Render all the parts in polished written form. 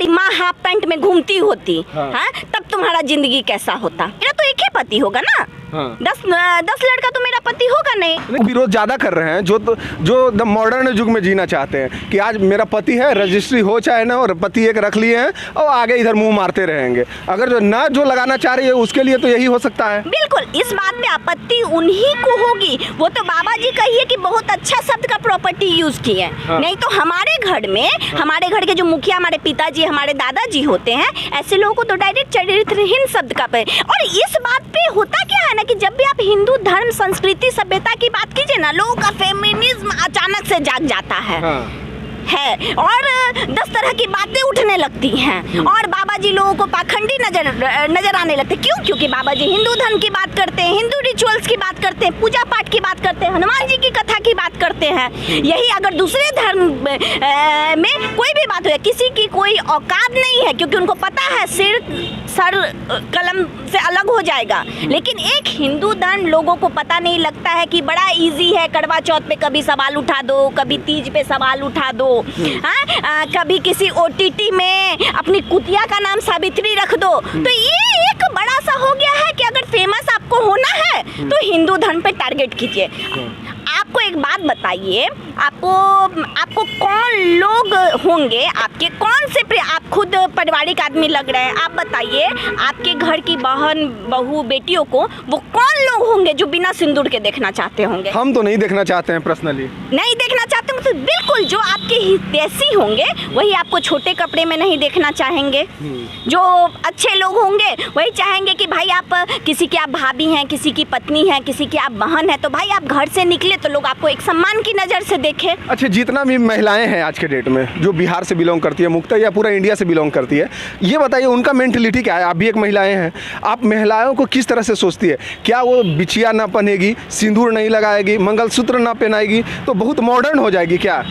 तुम्हारी माँ half pant में घूमती होती, हाँ, तब तुम्हारा जिंदगी कैसा होता? मेरा तो एक ही पति होगा ना, हाँ। 10 लड़का तो मेरा पति होगा नहीं। विरोध ज्यादा कर रहे हैं जो मॉडर्न युग में जीना चाहते हैं कि आज मेरा पति है, रजिस्ट्री हो चाहे ना, और पति एक रख लिए हैं और आगे इधर मुंह मारते रहेंगे। अगर जो लगाना चाह रही है उसके लिए तो यही हो सकता है। बिल्कुल, इस बात में आपत्ति उन्हीं को होगी। वो तो बाबा जी कहिए कि बहुत अच्छा शब्द का प्रॉपर्टी यूज किए, हाँ। नहीं तो हमारे घर में, हाँ। हमारे घर के जो मुखिया, हमारे पिताजी, हमारे दादाजी होते हैं, ऐसे लोगों को तो डायरेक्ट चरित्रहीन शब्द का पे। और इस बात पे होता क्या है ना कि जब भी आप हिंदू धर्म, संस्कृति, सभ्यता की बात कीजिए ना, लोगों का फेमिनिज्म अचानक से जाग जाता है, हाँ। है, और 10 तरह की बातें उठने लगती हैं, और बाबा जी लोगों को पाखंडी नजर आने लगते। क्यों? क्योंकि बाबा जी हिंदू धर्म की बात करते हैं, हिंदू रिचुअल्स की बात करते हैं, पूजा पाठ की बात करते हैं, हनुमान जी की कथा की बात करते हैं। यही अगर दूसरे धर्म में कोई भी बात हो, किसी की कोई औकात नहीं है, क्योंकि उनको पता है सर कलम से अलग हो जाएगा। लेकिन एक हिंदू धर्म लोगों को पता नहीं लगता है कि बड़ा इजी है, करवा चौथ पे कभी सवाल उठा दो, कभी तीज पे सवाल उठा दो, हाँ, कभी किसी OTT में अपनी कुतिया का नाम सावित्री रख दो। तो ये एक बड़ा सा हो गया है कि अगर फेमस आपको होना है तो हिंदू धर्म पे टारगेट कीजिए। आपको एक बात बताइए, आपको कौन लोग होंगे, आपके कौन से आप खुद पारिवारिक आदमी लग रहे हैं, आप बताइए आपके घर की बहन, बहू, बेटियों को वो कौन लोग होंगे जो बिना सिंदूर के देखना चाहते होंगे? हम तो नहीं देखना चाहते हैं, पर्सनली नहीं देखना चाहते हैं। तो बिल्कुल जो आपके हितैषी होंगे वही आपको छोटे कपड़े में नहीं देखना चाहेंगे। जो अच्छे लोग होंगे वही चाहेंगे कि भाई आप किसी की आप भाभी हैं, किसी की पत्नी है, किसी की आप बहन है, तो भाई आप घर से निकले तो लोग आपको एक सम्मान की नज़र से देखें। अच्छा, जितना भी महिलाएं हैं आज के डेट में जो बिहार से बिलोंग करती है, मुक्ता या पूरा इंडिया से बिलोंग करती है, ये बताइए उनका मेंटलिटी क्या है? आप भी एक महिलाएं हैं, आप महिलाओं को किस तरह से सोचती है? क्या वो बिछिया ना पहनेगी, सिंदूर नहीं लगाएगी, मंगलसूत्र ना पहनाएगी तो बहुत मॉडर्न हो जाएगी क्या?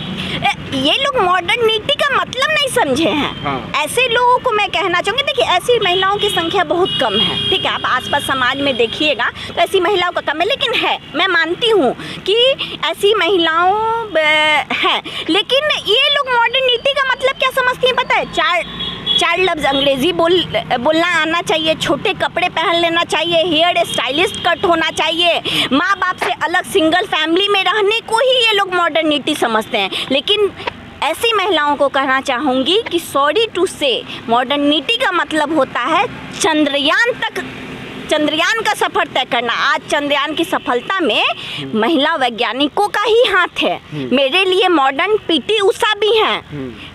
ये लोग मॉडर्निटी का मतलब नहीं समझे हैं, हाँ। ऐसे लोगों को मैं कहना चाहूँगी, देखिए ऐसी महिलाओं की संख्या बहुत कम है, ठीक है, आप आसपास समाज में देखिएगा तो ऐसी महिलाओं का कम है, लेकिन है, मैं मानती हूँ कि ऐसी महिलाओं है, लेकिन ये लोग मॉडर्निटी का मतलब क्या समझती हैं पता है? चार लफ्ज़ अंग्रेजी बोलना आना चाहिए, छोटे कपड़े पहन लेना चाहिए, हेयर स्टाइलिस्ट कट होना चाहिए, माँ बाप से अलग सिंगल फैमिली में रहने को ही ये लोग मॉडर्निटी समझते हैं। लेकिन ऐसी महिलाओं को कहना चाहूँगी कि सॉरी टू से, मॉडर्निटी का मतलब होता है चंद्रयान का सफर तय करना। आज चंद्रयान की सफलता में महिला वैज्ञानिकों का ही हाथ है। मेरे लिए मॉडर्न PT उषा भी हैं,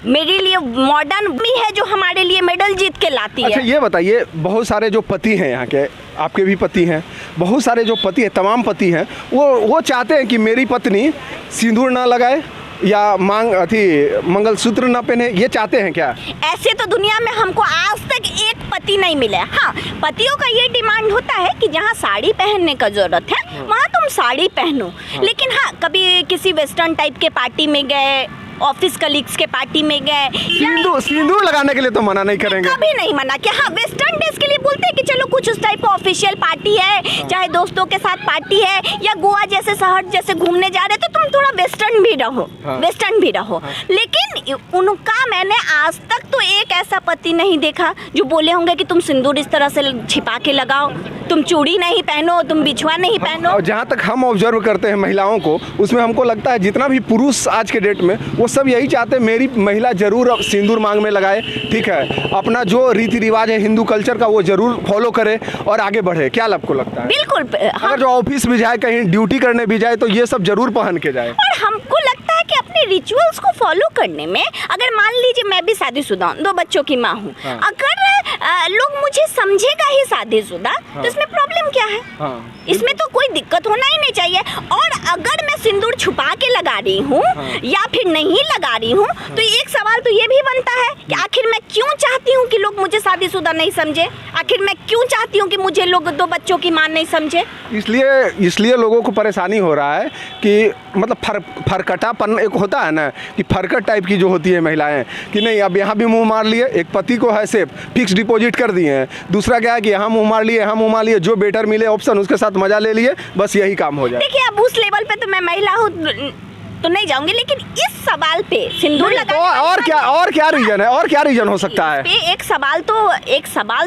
मेरे लिए मॉडर्न भी है जो हमारे लिए मेडल जीत के लाती है। अच्छा, ये बताइए, बहुत सारे जो पति हैं यहाँ के, आपके भी पति हैं, बहुत सारे जो पति हैं, तमाम पति हैं, वो चाहते हैं कि मेरी पत्नी सिंदूर ना लगाए या मंगलसूत्र ना पहने, ये चाहते हैं क्या? ऐसे तो दुनिया में हमको आज तक एक पति नहीं मिला। हाँ, पतियों का ये डिमांड होता है कि जहाँ साड़ी पहनने का जरूरत है वहाँ तुम साड़ी पहनो। लेकिन हाँ, कभी किसी वेस्टर्न टाइप के पार्टी में गए, ऑफिस कलीग्स के पार्टी में गए, सिंदूर लगाने के लिए तो मना नहीं करेंगे, कभी नहीं मना किया। हाँ, वेस्टर्न ड्रेस के लिए बोलते हैं कि चलो कुछ उस टाइप का ऑफिशियल पार्टी है, चाहे दोस्तों के साथ पार्टी है या गोवा जैसे शहर जैसे घूमने जा रहे, तो तुम थोड़ा वेस्टर्न भी रहो, वेस्टर्न भी रहो। लेकिन उनका मैंने आज तक तो एक ऐसा पति नहीं देखा जो बोले होंगे कि तुम सिंदूर इस तरह से छिपा के लगाओ, तुम चूड़ी नहीं पहनो, तुम बिछुआ नहीं पहनो। जहाँ तक हम ऑब्जर्व करते हैं महिलाओं को, उसमें हमको लगता है जितना भी पुरुष आज के डेट में, वो सब यही चाहते हैं मेरी महिला जरूर सिंदूर मांग में लगाए, ठीक है, अपना जो रीति रिवाज है हिंदू कल्चर का वो जरूर फॉलो करे और आगे बढ़े। क्या आपको लगता है? बिल्कुल, अगर जो ऑफिस भी जाए, कहीं ड्यूटी करने भी जाए, तो ये सब जरूर पहन के जाए। और हमको लगता है कि अपने रिचुअल्स को फॉलो करने में, अगर मान लीजिए मैं भी शादीशुदा हूँ, 2 बच्चों की माँ हूँ, हाँ। अगर लोग मुझे समझेगा ही शादीशुदा, हाँ। तो इसमें प्रॉब्लम क्या है? हाँ। इसमें तो कोई दिक्कत होना ही नहीं चाहिए। और अगर मैं सिंदूर छुपा के लगा रही हूँ, हाँ। या फिर नहीं लगा रही हूँ, तो एक सवाल तो ये भी बनता है कि आखिर मैं क्यों चाहती हूँ कि लोग मुझे शादीशुदा नहीं समझे? आखिर मैं क्यों चाहती हूँ कि मुझे लोग 2 बच्चों की मां नहीं समझे? इसलिए लोगों को परेशानी हो रहा है कि मतलब फरकटापन एक होता है ना, कि फरकट टाइप की जो होती है महिलाएं, कि नहीं अब यहाँ भी मुंह मार लिए, एक पति को है से फिक्स डिपॉजिट कर दिए हैं, दूसरा क्या है कि यहाँ मुंह मार लिए, यहाँ मुंह मार लिए, जो बेटर मिले ऑप्शन उसके साथ मजा ले लिए, बस यही काम हो जाए। देखिए अब उस लेवल पे तो मैं महिला हूँ, तो नहीं जाऊंगी, लेकिन इस सवाल पे सिंदूर तो लगाने और क्या रीजन है, और क्या रीजन हो सकता है? पे एक सवाल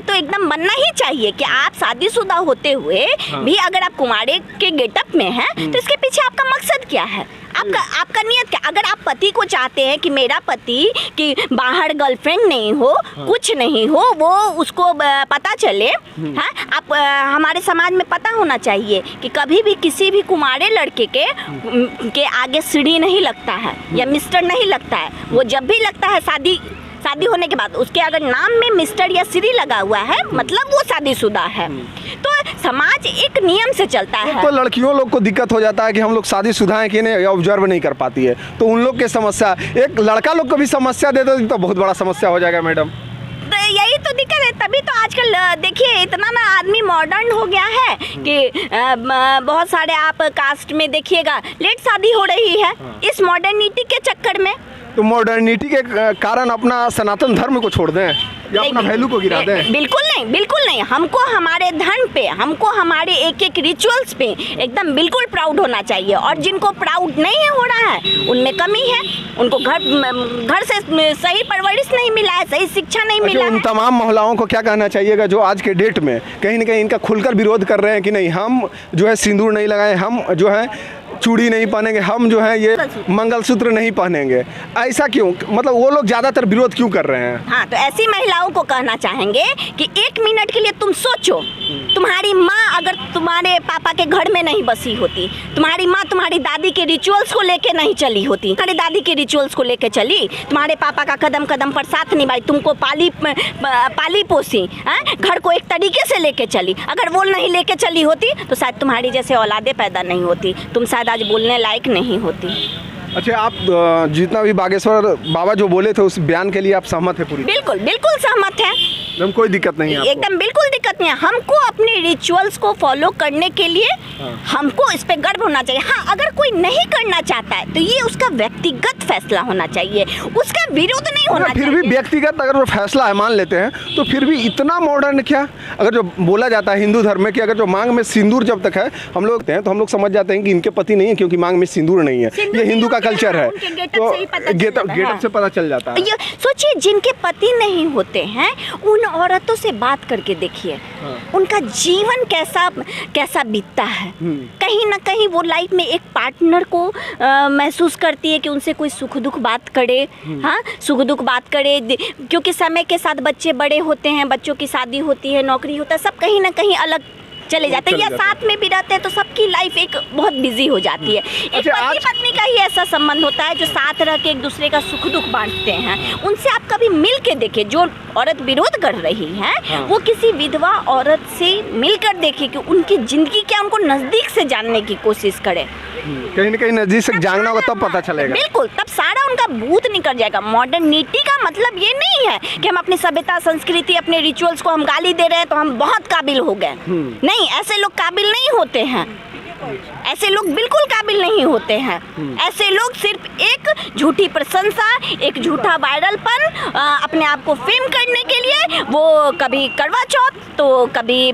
तो एकदम बनना ही चाहिए कि आप शादीशुदा होते हुए भी अगर आप कुंवारे के गेटअप में हैं तो इसके पीछे आपका मकसद क्या है, आपका नियत क्या? अगर आप पति को चाहते हैं कि मेरा पति कि बाहर गर्लफ्रेंड नहीं हो, कुछ नहीं हो, वो उसको पता चले, हाँ, आप हमारे समाज में पता होना चाहिए कि कभी भी किसी भी कुंवारे लड़के के आगे सीढ़ी नहीं लगता है या मिस्टर नहीं लगता है। वो जब भी लगता है शादी होने के बाद उसके अगर नाम में मिस्टर या श्री लगा हुआ है मतलब वो शादीशुदा है। तो समाज एक नियम से चलता है। तो लड़कियों लोग को दिक्कत हो जाता है कि हम लोग शादीशुदा हैं कि नहीं, ऑब्जर्व नहीं कर पाती है, तो उन लोग की समस्या, एक लड़का लोग को भी समस्या दे दो तो बहुत बड़ा समस्या हो जाएगा मैडम। तो यही तो दिक्कत है, तभी तो आजकल देखिए इतना ना आदमी मॉडर्न हो गया है कि बहुत सारे आप कास्ट में देखिएगा लेट शादी हो रही है इस मॉडर्निटी के चक्कर में। तो मॉडर्निटी के कारण अपना सनातन धर्म को छोड़ दें या अपना वैल्यू को गिरा दें? बिल्कुल नहीं। हमको हमारे धर्म पे, हमको हमारे एक रिचुअल्स पे एकदम बिल्कुल प्राउड होना चाहिए। और जिनको प्राउड नहीं हो रहा है उनमें कमी है, उनको घर से सही परवरिश नहीं मिला है, सही शिक्षा नहीं मिला है। उन तमाम महिलाओं को क्या कहना चाहिएगा जो आज के डेट में कहीं ना कहीं इनका खुलकर विरोध कर रहे हैं कि नहीं, हम जो है सिंदूर नहीं लगाए, हम जो है चूड़ी नहीं पहनेंगे, हम जो है ये मंगलसूत्र नहीं पहनेंगे, ऐसा क्यों? मतलब वो लोग ज्यादातर विरोध क्यों कर रहे हैं? हाँ, तो ऐसी महिलाओं को कहना चाहेंगे कि 1 मिनट के लिए तुम सोचो, तुम्हारी माँ अगर तुम्हारे पापा के घर में नहीं बसी होती, तुम्हारी माँ तुम्हारी दादी के रिचुअल्स को लेके नहीं चली होती, तुम्हारी दादी के रिचुअल्स को लेके चली, तुम्हारे पापा का कदम कदम पर साथ निभाई, तुमको पाली पोसी, घर को एक तरीके से लेके चली, अगर वो नहीं लेके चली होती तो शायद तुम्हारी जैसे औलादे पैदा नहीं होती, तुम शायद आज बोलने लायक नहीं होती। अच्छा, आप जितना भी बागेश्वर बाबा जो बोले थे उस बयान के लिए आप सहमत है? पूरी बिल्कुल सहमत है, एकदम कोई दिक्कत नहीं है आपको? एकदम बिल्कुल दिक्कत नहीं है। हमको अपने रिचुअल्स को फॉलो करने के लिए हमको इस पे गर्व होना चाहिए। हाँ, अगर कोई नहीं करना चाहता है तो ये उसका व्यक्तिगत फैसला होना चाहिए, उसका विरोध नहीं होना चाहिए। फिर भी व्यक्तिगत अगर वो फैसला है मान लेते हैं तो फिर भी इतना मॉडर्न क्या? अगर जो बोला जाता है हिंदू धर्म में कि अगर जो मांग में सिंदूर जब तक है हम लोग तो हम लोग समझ जाते हैं कि इनके पति नहीं है क्योंकि मांग में सिंदूर नहीं है, ये हिंदू का कल्चर है, तो गेटअप से पता चल जाता है। सोचिए जिनके पति नहीं होते हैं उन औरतों से बात करके देखिए उनका जीवन कैसा बीतता है। कहीं ना कहीं वो लाइफ में एक पार्टनर को महसूस करती है कि उनसे कोई सुख दुख बात करे, हाँ, सुख दुख बात करे, क्योंकि समय के साथ बच्चे बड़े होते हैं, बच्चों की शादी होती है, नौकरी होता है, सब कहीं ना कहीं अलग चले जाते हैं या साथ में भी रहते हैं तो सबकी लाइफ एक बहुत बिजी हो जाती है। एक पति पत्नी का ही ऐसा संबंध होता है जो साथ रह के एक दूसरे का सुख दुख बांटते हैं। उनसे आप कभी मिल के देखें, जो औरत विरोध कर रही है वो किसी विधवा औरत से मिलकर देखे कि उनकी जिंदगी क्या, उनको नजदीक से जानने की कोशिश करे, कहीं ना कहीं नजदीक से जानना होगा तब पता चलेगा। बिल्कुल, तब सारा उनका भूत निकल जाएगा। मॉडर्निटी का मतलब ये नहीं है कि हम अपनी सभ्यता संस्कृति अपने रिचुअल्स को हम गाली दे रहे हैं तो हम बहुत काबिल हो गए, नहीं, ऐसे लोग काबिल नहीं होते हैं, ऐसे लोग बिल्कुल काबिल नहीं होते हैं। ऐसे लोग सिर्फ एक झूठी प्रशंसा, एक झूठा वायरलपन, अपने आप को फेम करने के लिए वो कभी करवा चौथ तो कभी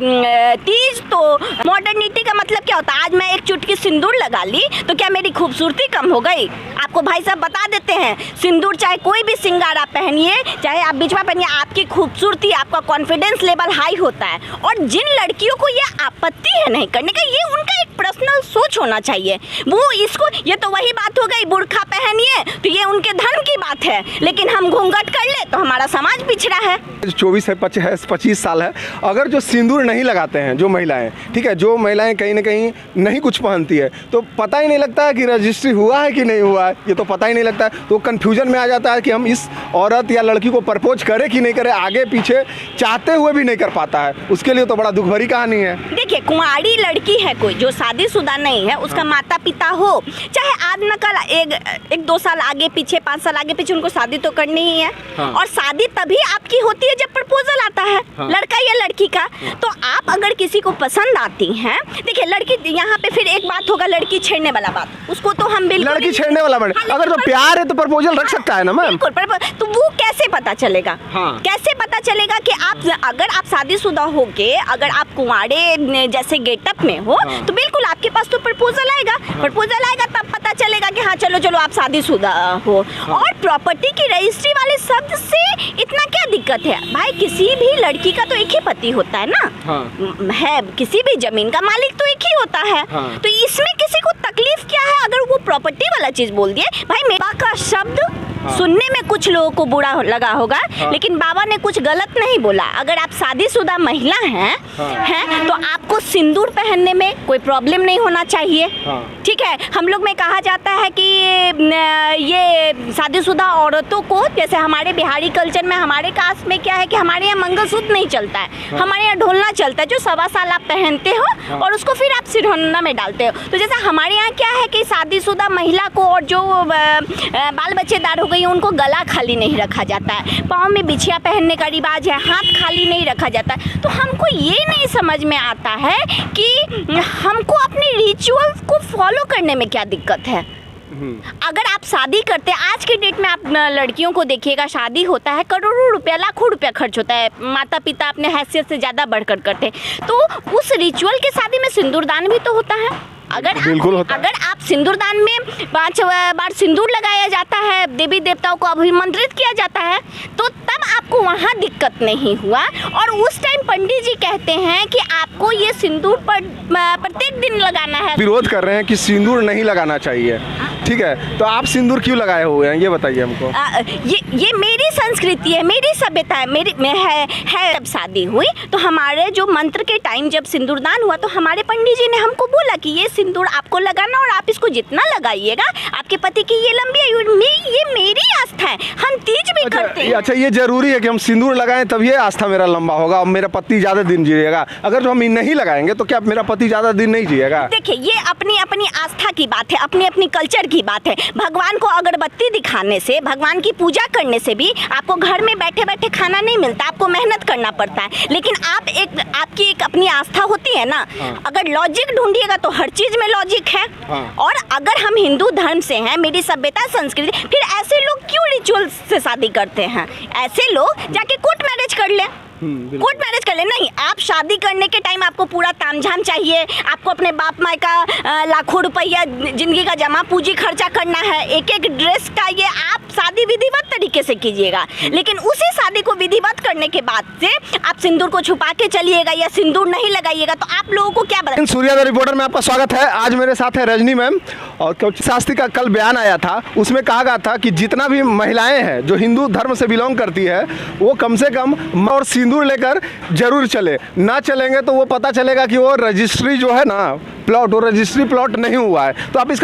तीज। तो मॉडर्निटी का मतलब क्या होता है? आज मैं एक चुटकी सिंदूर लगा ली तो क्या मेरी खूबसूरती कम हो गई? आपको भाई साहब बता देते हैं, सिंदूर चाहे कोई भी श्रृंगार आप पहनिए, चाहे आप बिछवा पहनिए, आपकी खूबसूरती, आपका कॉन्फिडेंस लेवल हाई होता है। और जिन लड़कियों को ये आपत्ति है नहीं करने का, ये उनका एक पर्सनल सोच होना चाहिए। वो इसको, ये तो वही बात हो गई, बुर्खा पहनिए तो ये उनके धर्म की बात है, लेकिन हम घूंघट कर ले तो हमारा समाज पिछड़ा है। 24 है, 25 साल है, अगर जो सिंदूर नहीं लगाते हैं जो महिलाएं, ठीक है, जो महिलाएं कहीं ना कहीं नहीं कुछ पहनती है तो पता ही नहीं लगता है कि रजिस्ट्री हुआ है कि नहीं हुआ है, ये तो पता ही नहीं लगता है। तो कंफ्यूजन में आ जाता है कि हम इस औरत या लड़की को प्रपोज करें कि नहीं करें, आगे पीछे चाहते हुए भी नहीं कर पाता है, उसके लिए तो बड़ा दुख भरी कहानी है। देखिए, कुंवारी लड़की है कोई जो शादीशुदा नहीं है, उसका माता पिता हो, चाहे आज न कल एक 2 साल आगे पीछे, 5 साल आगे पीछे, उनको शादी तो करनी ही है। और शादी तभी आपकी होती है जब प्रपोजल आता है, हाँ। लड़का या लड़की का। तो आप अगर किसी को पसंद आती हैं, देखिए लड़की, यहाँ पे फिर एक बात होगा लड़की छेड़ने वाला बात, उसको तो हम बिल्कुल लड़की नहीं- छेड़ने वाला मैडम, हाँ, अगर तो लेकिन प्यार है तो प्रपोजल रख सकता है ना मैम। बिल्कुल, तो वो कैसे पता चलेगा? हाँ। कैसे पता चलेगा कि आप अगर आप शादीशुदा होके, अगर आप कुंवारे जैसे गेटअप में हो, हाँ। तो बिल्कुल आपके पास तो प्रपोजल आएगा, प्रपोजल आएगा तब पता चलेगा कि हाँ चलो चलो आप शादीशुदा हो। और प्रॉपर्टी की रजिस्ट्री वाले शब्द से इतना क्या दिक्कत है भाई? किसी भी लड़की का तो एक ही पति होता है ना, हाँ। है, किसी भी जमीन का मालिक तो एक ही होता है। हाँ। तो इसमें किसी को तकलीफ क्या है अगर वो प्रॉपर्टी वाला चीज बोल दिए? भाई मेरा का शब्द सुनने में कुछ लोगों को बुरा लगा होगा, लेकिन बाबा ने कुछ गलत नहीं बोला। अगर आप शादीशुदा महिला हैं, हैं तो आपको सिंदूर पहनने में कोई प्रॉब्लम नहीं होना चाहिए। ठीक है, हम लोग में कहा जाता है कि ये शादीशुदा औरतों को, जैसे हमारे बिहारी कल्चर में, हमारे कास्ट में क्या है कि हमारे यहाँ मंगलसूत्र नहीं चलता है, हमारे यहाँ ढोलना चलता है, जो 1.25 साल आप पहनते हो और उसको फिर आप सिरहोना में डालते हो। तो जैसे हमारे यहाँ क्या है कि शादीशुदा महिला को और जो बाल बच्चेदार हो गई उनको गला खाली नहीं रखा जाता है, पाँव में बिछिया पहनने का रिवाज है, हाथ खाली नहीं रखा जाता है। तो हमको ये नहीं समझ में आता है कि हमको अपने रिचुअल्स को फॉलो करने में क्या दिक्कत है। अगर आप शादी करते हैं, आज के डेट में आप लड़कियों को देखिएगा, शादी होता है करोड़ों रुपया, लाखों रुपया खर्च होता है, माता पिता अपने हैसियत से ज़्यादा बढ़कर करते हैं। तो उस रिचुअल के शादी में सिंदूरदान भी तो होता है। अगर आप सिंदूरदान में 5 बार सिंदूर लगाया जाता है, देवी देवताओं को अभिमंत्रित किया जाता है, तो तब आपको वहाँ दिक्कत नहीं हुआ। और उस टाइम पंडित जी कहते हैं कि आपको ये सिंदूर प्रत्येक दिन लगाना है। विरोध कर रहे हैं कि सिंदूर नहीं लगाना चाहिए, ठीक है, तो आप सिंदूर क्यों लगाए हुए हैं ये बताइए हमको। ये मेरी संस्कृति है, मेरी सभ्यता है, मेरी है। जब शादी हुई तो हमारे जो मंत्र के टाइम जब सिंदूरदान हुआ तो हमारे पंडित जी ने हमको बोला कि ये सिंदूर आपको लगाना और आप इसको जितना लगाइएगा आपके पति की ये लंबी आयु। ये मेरी आस्था है, हम तीज भी करते हैं। अच्छा, ये जरूरी है कि हम सिंदूर लगाएं तब ये आस्था मेरा लंबा होगा और मेरा पति ज़्यादा दिन जिएगा। अगर जो हम नहीं लगाएंगे तो क्या मेरा पति ज़्यादा दिन नहीं जिएगा? देखिए, ये अपनी अपनी आस्था की बात है, अपनी अपनी कल्चर की बात है। भगवान को अगरबत्ती दिखाने से, भगवान की पूजा करने से भी आपको घर में बैठे बैठे खाना नहीं मिलता, आपको मेहनत करना पड़ता है। लेकिन आपकी एक अपनी आस्था होती है ना। अगर लॉजिक ढूंढिएगा तो हर चीज में लॉजिक है। और अगर हम हिंदू धर्म से हैं, मेरी सभ्यता संस्कृति, फिर ऐसे लोग क्यों रिचुअल से शादी करते हैं? ऐसे लोग जाके कोर्ट मैरिज कर ले, कोर्ट मैरिज कर ले। नहीं, आप शादी करने के टाइम आपको पूरा तामझाम चाहिए, आपको अपने बाप माँ का लाखों रुपया जिंदगी का जमा पूंजी खर्चा करना है, एक एक ड्रेस का, ये आप शादी विधिवत तरीके से कीजिएगा। लेकिन उसी शादी को विधिवत करने के बाद से आप सिंदूर को छुपा के चलिएगा या सिंदूर नहीं लगाइएगा, तो आप लोगों को क्या बताएं। सूर्योदय रिपोर्टर में आपका स्वागत है। आज मेरे साथ है रजनी मैम। और शास्त्री का कल बयान आया था, उसमें कहा गया था कि जितना भी महिलाएं हैं जो हिंदू धर्म से बिलोंग करती है वो कम से कम और सिंदूर लेकर जरूर चले, ना चलेंगे तो वो पता चलेगा कि वो रजिस्ट्री जो है ना प्लॉट, वो रजिस्ट्री प्लॉट नहीं हुआ है। तो आप इसका